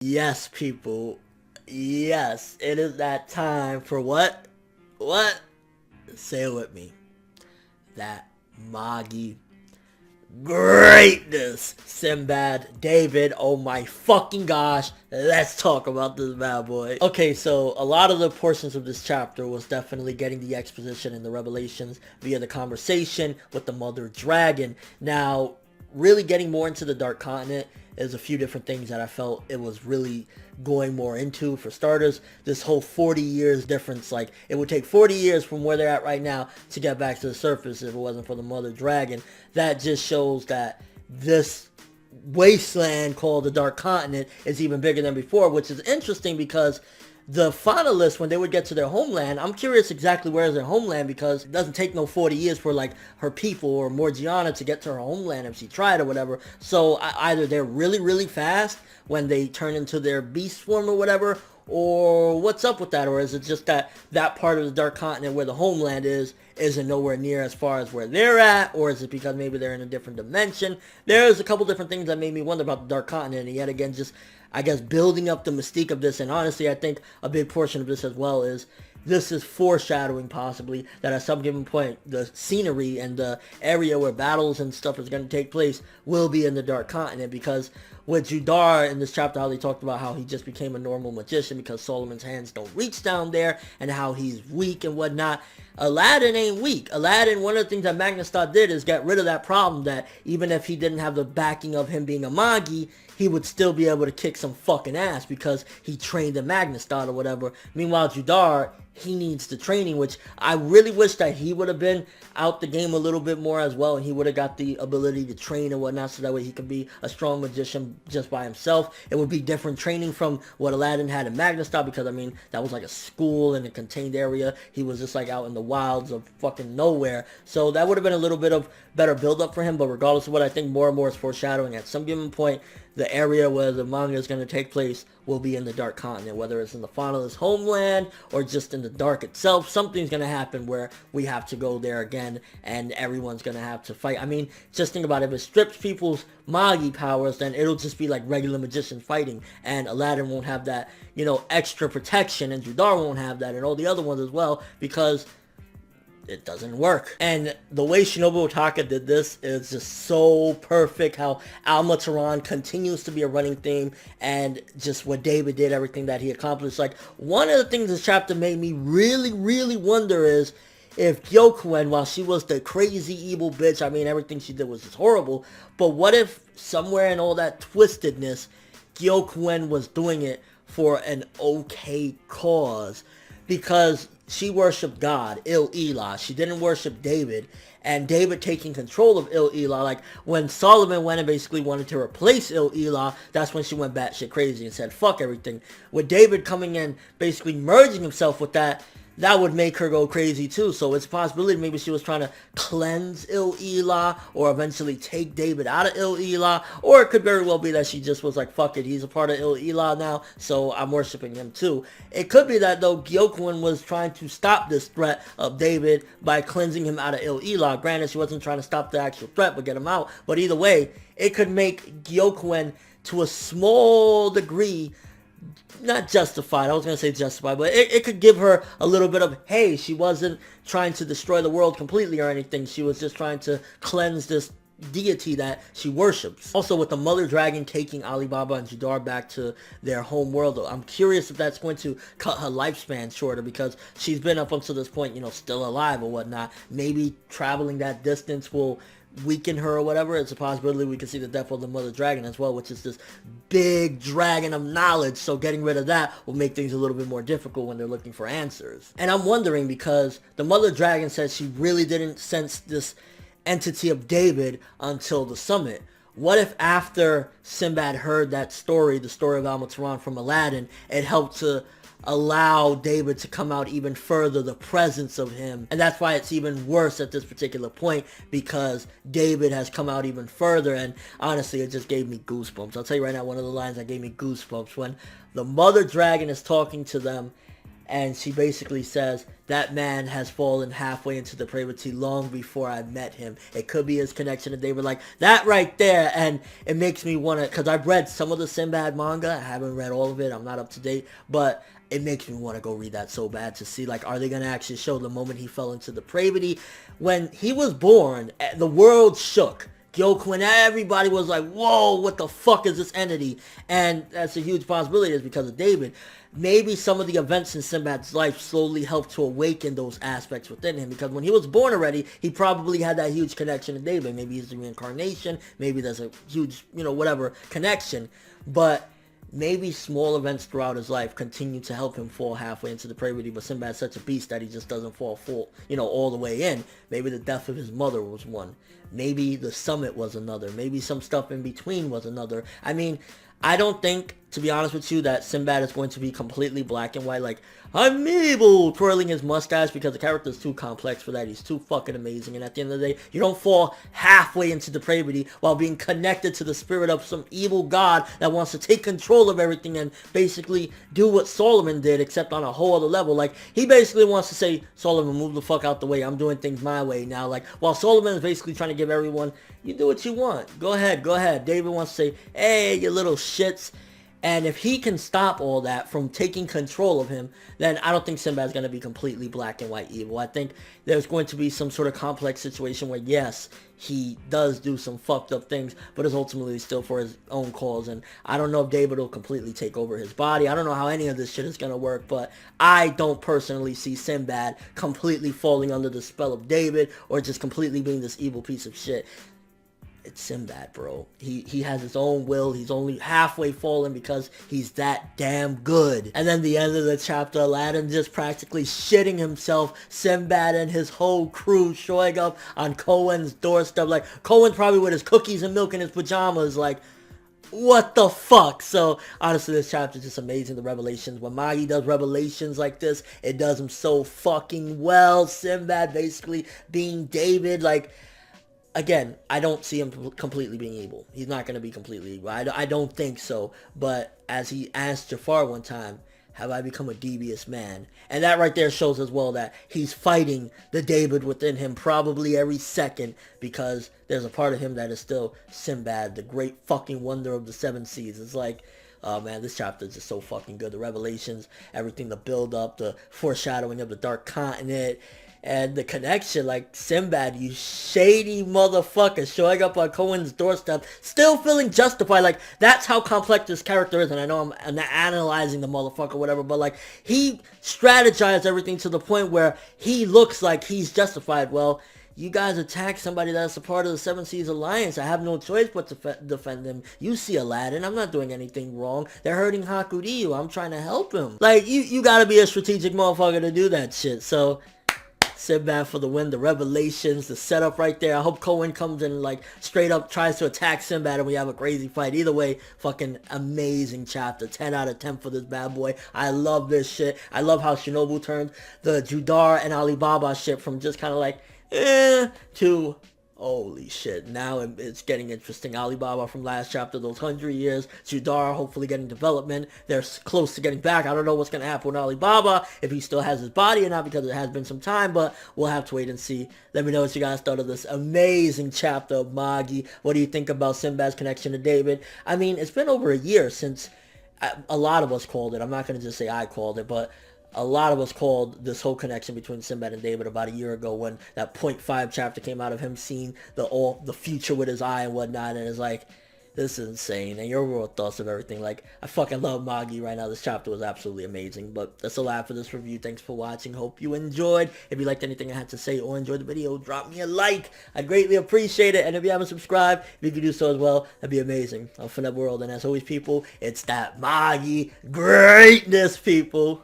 Yes, people. Yes, it is that time for what? What? Say it with me. That Magi greatness. Sinbad, David, oh my fucking gosh. Let's talk about this bad boy. Okay, so a lot of the portions of this chapter was definitely getting the exposition and the revelations via the conversation with the mother dragon. Now, really getting more into the Dark Continent is a few different things that I felt it was really going more into. For starters, this whole 40 years difference, like it would take 40 years from where they're at right now to get back to the surface if it wasn't for the mother dragon. That just shows that this wasteland called the Dark Continent is even bigger than before, which is interesting because the finalists, when they would get to their homeland, I'm curious exactly where is their homeland, because it doesn't take no 40 years for like her people or Morgiana to get to her homeland if she tried or whatever. So either they're really, really fast when they turn into their beast form or whatever, or what's up with that? Or is it just that that part of the Dark Continent where the homeland is isn't nowhere near as far as where they're at? Or is it because maybe they're in a different dimension? There's a couple different things that made me wonder about the Dark Continent, and yet again, just I guess building up the mystique of this. And honestly, I think a big portion of this as well is this is foreshadowing possibly that at some given point the scenery and the area where battles and stuff is going to take place will be in the Dark Continent, because with Judar in this chapter, how they talked about how he just became a normal magician because Solomon's hands don't reach down there, and how he's weak and whatnot. Aladdin ain't weak. Aladdin, one of the things that Magnustar did is get rid of that problem that even if he didn't have the backing of him being a Magi, he would still be able to kick some fucking ass because he trained in Magnustar or whatever. Meanwhile, Judar, he needs the training, which I really wish that he would have been out the game a little bit more as well, and he would have got the ability to train and whatnot, so that way he could be a strong magician just by himself. It would be different training from what Aladdin had in Magnustar, because I mean that was like a school in a contained area. He was just like out in the wilds of fucking nowhere, so that would have been a little bit of better build up for him. But regardless of what, I think more and more is foreshadowing at some given point the area where the manga is going to take place will be in the Dark Continent, whether it's in the finalist homeland or just in the dark itself. Something's going to happen where we have to go there again and everyone's going to have to fight. I mean, just think about it. If it strips people's Magi powers, then it'll just be like regular magicians fighting, and Aladdin won't have that, you know, extra protection, and Judar won't have that, and all the other ones as well, because it doesn't work. And the way Shinobu Otaka did this is just so perfect. How Alma-Tehran continues to be a running theme, and just what David did, everything that he accomplished. Like, one of the things this chapter made me really, really wonder is if Kouen, while she was the crazy evil bitch, I mean, everything she did was just horrible, but what if somewhere in all that twistedness, Kouen was doing it for an okay cause? Because she worshipped God, Il-Elah. She didn't worship David. And David taking control of Il-Elah, like when Solomon went and basically wanted to replace Il-Elah, that's when she went batshit crazy and said, fuck everything. With David coming in, basically merging himself with that, that would make her go crazy too. So it's a possibility maybe she was trying to cleanse Il-Elah or eventually take David out of Il-Elah. Or it could very well be that she just was like, fuck it, he's a part of Il-Elah now, so I'm worshiping him too. It could be that though Kouen was trying to stop this threat of David by cleansing him out of Il-Elah. Granted, she wasn't trying to stop the actual threat but get him out. But either way, it could make Kouen to a small degree not justified. I was going to say justified, but it could give her a little bit of, hey, she wasn't trying to destroy the world completely or anything. She was just trying to cleanse this deity that she worships. Also, with the mother dragon taking Alibaba and Judar back to their home world, I'm curious if that's going to cut her lifespan shorter, because she's been up until this point, you know, still alive or whatnot. Maybe traveling that distance will weaken her or whatever. It's a possibility we can see the death of the mother dragon as well, which is this big dragon of knowledge. So getting rid of that will make things a little bit more difficult when they're looking for answers. And I'm wondering, because the mother dragon said she really didn't sense this entity of David until the summit. What if after Sinbad heard that story, the story of Alma-Tehran from Aladdin, it helped to allow David to come out even further, the presence of him. And that's why it's even worse at this particular point, because David has come out even further. And honestly, it just gave me goosebumps. I'll tell you right now, one of the lines that gave me goosebumps when the mother dragon is talking to them, and she basically says, that man has fallen halfway into depravity long before I met him. It could be his connection to David. Like, that right there, and it makes me want to, because I've read some of the Sinbad manga. I haven't read all of it. I'm not up to date, but it makes me want to go read that so bad to see, like, are they going to actually show the moment he fell into depravity? When he was born, the world shook. Kouen, everybody was like, whoa, what the fuck is this entity? And that's a huge possibility, is because of David. Maybe some of the events in Sinbad's life slowly helped to awaken those aspects within him, because when he was born already, he probably had that huge connection to David. Maybe he's the reincarnation, maybe there's a huge, whatever connection, but maybe small events throughout his life continue to help him fall halfway into depravity, but Sinbad's such a beast that he just doesn't fall full, all the way in. Maybe the death of his mother was one. Maybe the summit was another. Maybe some stuff in between was another. I mean, I don't think, to be honest with you, that Sinbad is going to be completely black and white, like, I'm evil, twirling his mustache, because the character is too complex for that. He's too fucking amazing, and at the end of the day, you don't fall halfway into depravity while being connected to the spirit of some evil god that wants to take control of everything and basically do what Solomon did, except on a whole other level. Like, he basically wants to say, Solomon, move the fuck out the way, I'm doing things my way now. Like, while Solomon is basically trying to give everyone, you do what you want, go ahead. David wants to say, hey, you little shits. And if he can stop all that from taking control of him, then I don't think Sinbad's going to be completely black and white evil. I think there's going to be some sort of complex situation where, yes, he does do some fucked up things, but it's ultimately still for his own cause. And I don't know if David will completely take over his body. I don't know how any of this shit is going to work, but I don't personally see Sinbad completely falling under the spell of David or just completely being this evil piece of shit. It's Sinbad, bro. He has his own will. He's only halfway fallen because he's that damn good. And then the end of the chapter, Aladdin just practically shitting himself. Sinbad and his whole crew showing up on Kowen's doorstep. Like, Kouen probably with his cookies and milk in his pajamas. Like, what the fuck? So, honestly, this chapter is just amazing. The revelations. When Magi does revelations like this, it does him so fucking well. Sinbad basically being David, like, again, I don't see him completely being evil. He's not going to be completely evil. I don't think so. But as he asked Jafar one time, have I become a devious man? And that right there shows as well that he's fighting the David within him probably every second, because there's a part of him that is still Sinbad, the great fucking wonder of the seven seas. It's like, oh man, this chapter is just so fucking good. The revelations, everything, the build up, the foreshadowing of the Dark Continent, and the connection, like, Sinbad, you shady motherfucker, showing up on Kowen's doorstep, still feeling justified. Like, that's how complex this character is. And I know I'm not analyzing the motherfucker, whatever, but, like, he strategized everything to the point where he looks like he's justified. Well, you guys attack somebody that's a part of the Seven Seas Alliance. I have no choice but to defend them. You see Aladdin, I'm not doing anything wrong. They're hurting Hakuriyu. I'm trying to help him. Like, you gotta be a strategic motherfucker to do that shit. So, Sinbad for the win. The revelations, the setup right there. I hope Kouen comes in, like, straight up tries to attack Sinbad and we have a crazy fight. Either way, fucking amazing chapter. 10 out of 10 for this bad boy. I love this shit. I love how Shinobu turned the Judar and Alibaba shit from just kind of like, to holy shit, now it's getting interesting. Alibaba from last chapter, those 100 years. Judar hopefully getting development. They're close to getting back. I don't know what's going to happen with Alibaba, if he still has his body or not, because it has been some time, but we'll have to wait and see. Let me know what you guys thought of this amazing chapter of Magi. What do you think about Sinbad's connection to David? I mean, it's been over a year since a lot of us called it. I'm not going to just say I called it, but a lot of us called this whole connection between Sinbad and David about a year ago, when that .5 chapter came out of him seeing the future with his eye and whatnot, and it's like, this is insane. And your overall thoughts of everything. Like, I fucking love Magi right now. This chapter was absolutely amazing. But that's a lot for this review. Thanks for watching. Hope you enjoyed. If you liked anything I had to say or enjoyed the video, drop me a like. I'd greatly appreciate it. And if you haven't subscribed, if you could do so as well, that'd be amazing. I'm ForneverWorld. And as always, people, it's that Magi greatness, people.